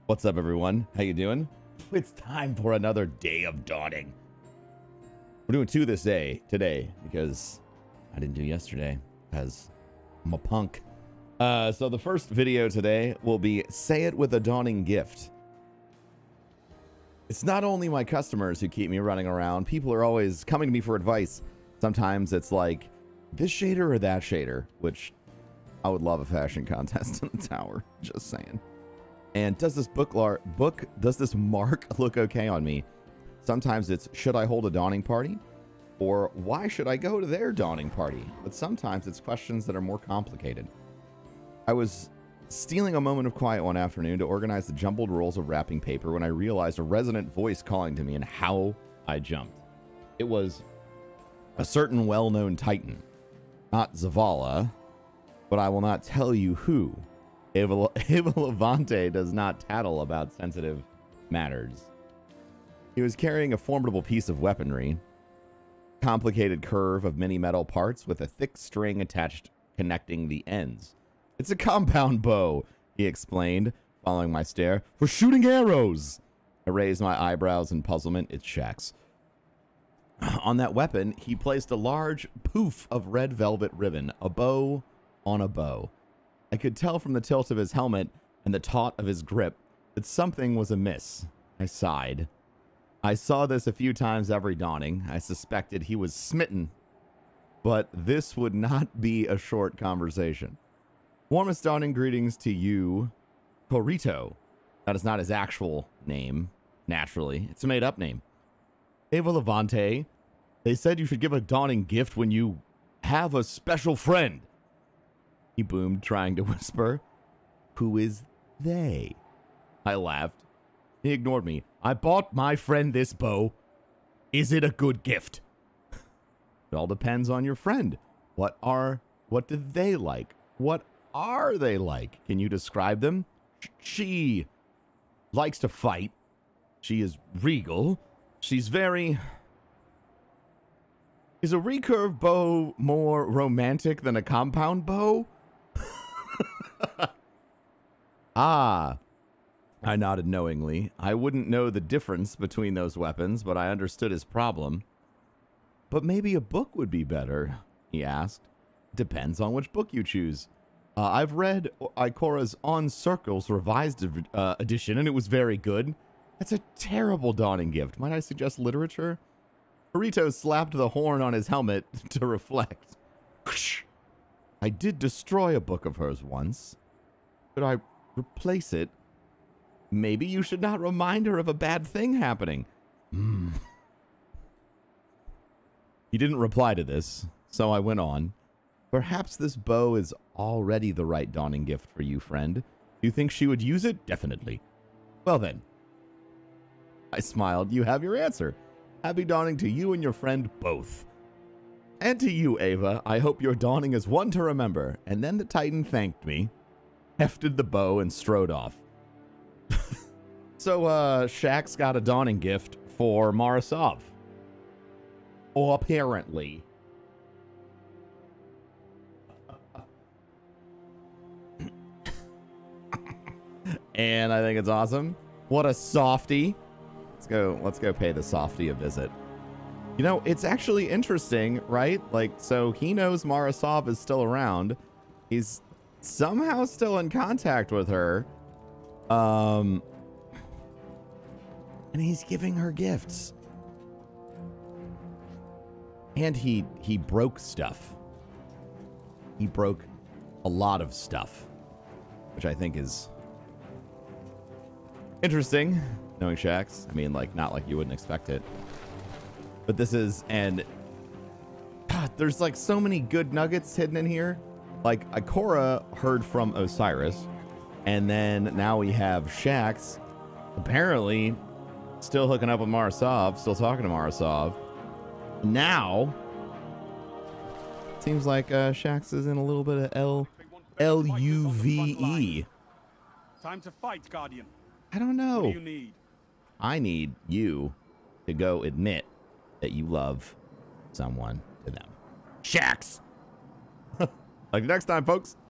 What's up, everyone? How you doing? It's time for another day of dawning. We're doing two this day today because I didn't do yesterday because I'm a punk. So the first video today will be Say It with a Dawning Gift. It's not only my customers who keep me running around. People are always coming to me for advice. Sometimes it's like this shader or that shader, which I would love a fashion contest in the tower. Just saying. And does this does this mark look okay on me? Sometimes it's, should I hold a dawning party? Or why should I go to their dawning party? But sometimes it's questions that are more complicated. I was stealing a moment of quiet one afternoon to organize the jumbled rolls of wrapping paper when I realized a resonant voice calling to me, and how I jumped. It was a certain well-known titan. Not Zavala, but I will not tell you who. Eva Levante does not tattle about sensitive matters. He was carrying a formidable piece of weaponry, complicated curve of many metal parts with a thick string attached connecting the ends. It's a compound bow, he explained, following my stare, for shooting arrows. I raised my eyebrows in puzzlement. It's SHAXX. On that weapon, he placed a large poof of red velvet ribbon, a bow on a bow. I could tell from the tilt of his helmet and the taut of his grip that something was amiss. I sighed. I saw this a few times every dawning. I suspected he was smitten. But this would not be a short conversation. Warmest dawning greetings to you, Corito. That is not his actual name, naturally. It's a made-up name. Eva Levante, they said you should give a dawning gift when you have a special friend. He boomed, trying to whisper. Who is they? I laughed. He ignored me. I bought my friend this bow. Is it a good gift? It all depends on your friend. What do they like? What are they like? Can you describe them? She likes to fight. She is regal. She's very... Is a recurve bow more romantic than a compound bow? Ah, I nodded knowingly. I wouldn't know the difference between those weapons, but I understood his problem. But maybe a book would be better, he asked. Depends on which book you choose. I've read Ikora's On Circles revised edition, and it was very good. That's a terrible dawning gift. Might I suggest literature? Burrito slapped the horn on his helmet to reflect. I did destroy a book of hers once. Could I replace it? Maybe you should not remind her of a bad thing happening. He didn't reply to this, so I went on. Perhaps this bow is already the right dawning gift for you, friend. Do you think she would use it? Definitely. Well then. I smiled. You have your answer. Happy dawning to you and your friend both. And to you, Ava, I hope your dawning is one to remember. And then the Titan thanked me, hefted the bow, and strode off. So, SHAXX got a dawning gift for Marasov. Or apparently. And I think it's awesome. What a softie. Let's go pay the softie a visit. You know, it's actually interesting, right? Like, so he knows Marasov is still around. He's somehow still in contact with her. And he's giving her gifts. And he broke stuff. He broke a lot of stuff, which I think is interesting, knowing SHAXX. I mean, like, not like you wouldn't expect it. But this is, and God, there's like so many good nuggets hidden in here. Like, Ikora heard from Osiris, and then now we have SHAXX apparently still hooking up with Marasov, still talking to Marasov. Now, seems like SHAXX is in a little bit of LUVE. Time to fight, Guardian. I don't know. What do you need? I need you to go admit that you love someone to them. SHAXX! Like next time, folks.